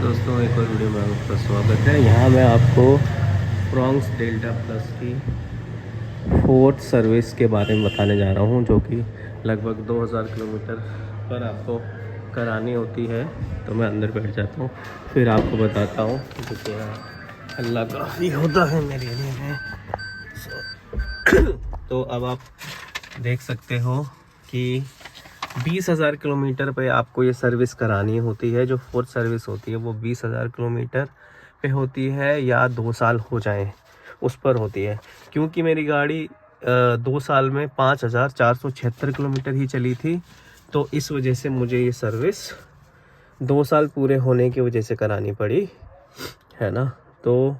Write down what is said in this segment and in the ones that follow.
दोस्तों एक और वीडियो में आपका स्वागत है। यहाँ मैं आपको फ्रॉन्क्स डेल्टा प्लस की फोर्थ सर्विस के बारे में बताने जा रहा हूँ, जो कि लगभग 2000 किलोमीटर पर आपको करानी होती है। तो मैं अंदर बैठ जाता हूँ, फिर आपको बताता हूँ कि क्या अल्लाह काफ़ी होता है मेरे लिए। तो अब आप देख सकते हो कि 20,000 किलोमीटर पे आपको ये सर्विस करानी होती है। जो फोर्थ सर्विस होती है वो 20,000 किलोमीटर पे होती है या 2 साल हो जाए उस पर होती है। क्योंकि मेरी गाड़ी 2 साल में 5,476 किलोमीटर ही चली थी, तो इस वजह से मुझे ये सर्विस 2 साल पूरे होने की वजह से करानी पड़ी, है ना। तो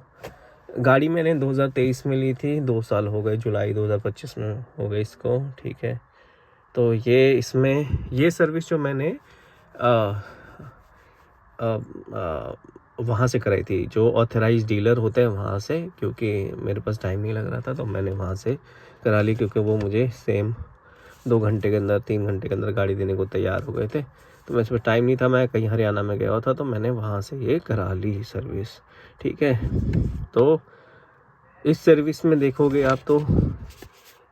गाड़ी मैंने 2023 में ली थी, 2 साल हो गए, जुलाई 2025 में हो गए इसको, ठीक है। तो ये इसमें ये सर्विस जो मैंने वहाँ से कराई थी, जो ऑथराइज डीलर होते हैं वहाँ से, क्योंकि मेरे पास टाइम नहीं लग रहा था तो मैंने वहाँ से करा ली, क्योंकि वो मुझे सेम 2 घंटे के अंदर 3 घंटे के अंदर गाड़ी देने को तैयार हो गए थे। तो मेरे पास टाइम नहीं था, मैं कहीं हरियाणा में गया हुआ था, तो मैंने वहाँ से ये करा ली सर्विस, ठीक है। तो इस सर्विस में देखोगे आप तो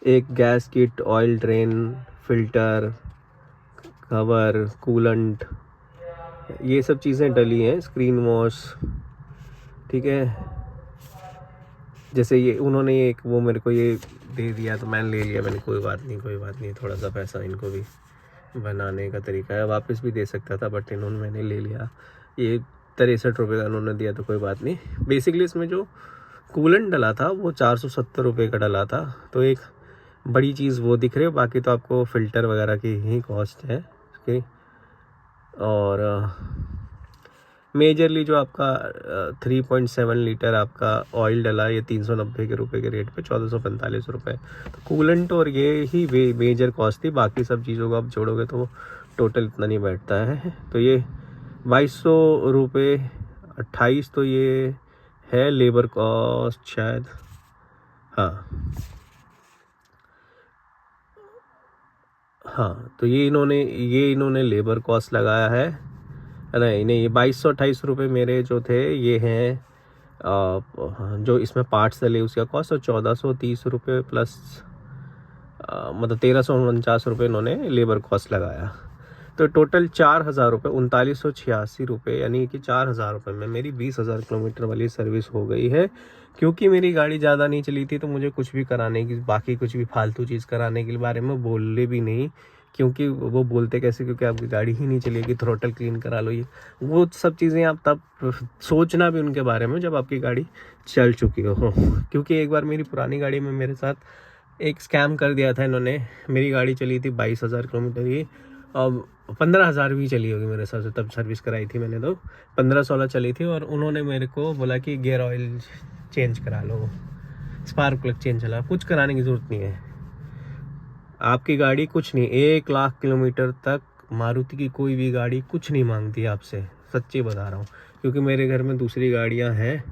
एक gas kit, oil drain, filter, cover, coolant, ये सब चीज़ें डली हैं, स्क्रीन वॉश, ठीक है। जैसे ये उन्होंने एक वो मेरे को ये दे दिया तो मैंने ले लिया, मैंने कोई बात नहीं, थोड़ा सा पैसा इनको भी बनाने का तरीका है, वापस भी दे सकता था बट इन्होंने मैंने ले लिया। ये 63 रुपये का उन्होंने दिया तो कोई बात नहीं। बेसिकली इसमें जो कूलेंट डला था वो 470 रुपये का डला था, तो एक बड़ी चीज़ वो दिख रही है, बाकी तो आपको फ़िल्टर वगैरह की ही कॉस्ट है उसकी। और मेजरली जो आपका 3.7 लीटर आपका ऑयल डला, ये 390 के रुपये के रेट पे 1445 रुपये। तो कूलेंट और ये ही मेजर कॉस्ट थी, बाकी सब चीज़ों को आप जोड़ोगे तो टोटल इतना नहीं बैठता है। तो ये 2200 रुपये 28, तो ये है लेबर कॉस्ट शायद, हाँ। तो ये इन्होंने लेबर कॉस्ट लगाया है, नहीं, ये 2228 रुपये मेरे जो थे ये हैं जो इसमें पार्ट्स डले उसका कॉस्ट, और 1430 रुपये प्लस मतलब 1349 रुपये इन्होंने लेबर कॉस्ट लगाया। तो टोटल 4,000 रुपये, 3986 रुपये, यानी कि 4,000 रुपये में मेरी 20,000 किलोमीटर वाली सर्विस हो गई है। क्योंकि मेरी गाड़ी ज़्यादा नहीं चली थी तो मुझे कुछ भी कराने की, बाकी कुछ भी फालतू चीज़ कराने के बारे में बोले भी नहीं, क्योंकि वो बोलते कैसे, क्योंकि आपकी गाड़ी ही नहीं चलेगी, थ्रोटल क्लीन करा लो, ये वो सब चीज़ें आप तब सोचना भी उनके बारे में जब आपकी गाड़ी चल चुकी हो। क्योंकि एक बार मेरी पुरानी गाड़ी में मेरे साथ एक स्कैम कर दिया था इन्होंने। मेरी गाड़ी चली थी 22,000 किलोमीटर ही, और 15,000 भी चली होगी मेरे हिसाब से, तब सर्विस कराई थी मैंने, तो 15-16 चली थी। और उन्होंने मेरे को बोला कि गियर ऑयल चेंज करा लो, स्पार्क प्लग चेंज चला, कुछ कराने की ज़रूरत नहीं है, आपकी गाड़ी कुछ नहीं, 1 लाख किलोमीटर तक मारुति की कोई भी गाड़ी कुछ नहीं मांगती आपसे, सच्ची बता रहा हूँ। क्योंकि मेरे घर में दूसरी गाड़ियाँ हैं,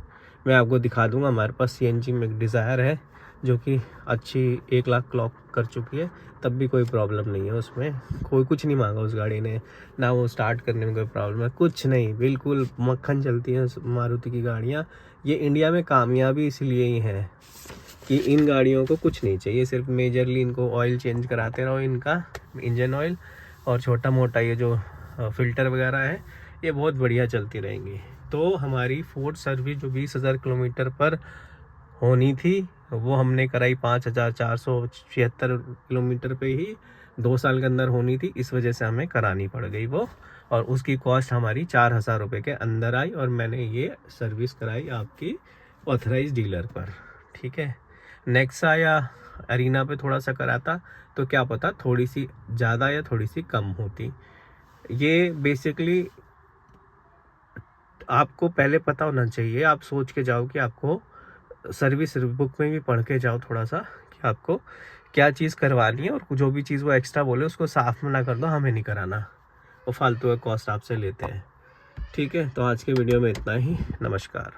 मैं आपको दिखा दूँगा। हमारे पास CNG में एक डिज़ायर है जो कि अच्छी 1 लाख क्लॉक कर चुकी है, तब भी कोई प्रॉब्लम नहीं है उसमें, कोई कुछ नहीं मांगा उस गाड़ी ने, ना वो स्टार्ट करने में कोई प्रॉब्लम है, कुछ नहीं, बिल्कुल मक्खन चलती है मारुति की गाड़ियाँ। ये इंडिया में कामयाबी इसलिए ही है कि इन गाड़ियों को कुछ नहीं चाहिए, सिर्फ मेजरली इनको ऑयल चेंज कराते रहो, इनका इंजन ऑयल, और छोटा मोटा ये जो फ़िल्टर वगैरह है ये बहुत बढ़िया चलती रहेंगी। तो हमारी फोर्थ सर्विस जो 20,000 किलोमीटर पर होनी थी वो हमने कराई 5,476 किलोमीटर पे ही 2 साल के अंदर होनी थी, इस वजह से हमें करानी पड़ गई वो, और उसकी कॉस्ट हमारी 4,000 रुपये के अंदर आई, और मैंने ये सर्विस कराई आपकी ऑथराइज डीलर पर, ठीक है। नेक्सा या अरीना पे थोड़ा सा कराता तो क्या पता थोड़ी सी ज़्यादा या थोड़ी सी कम होती। ये बेसिकली आपको पहले पता होना चाहिए, आप सोच के जाओ कि आपको सर्विस बुक में भी पढ़ के जाओ थोड़ा सा कि आपको क्या चीज़ करवानी है, और जो भी चीज़ वो एक्स्ट्रा बोले उसको साफ मना कर दो, हमें नहीं कराना, वो फालतू का कॉस्ट आपसे लेते हैं, ठीक है। तो आज के वीडियो में इतना ही, नमस्कार।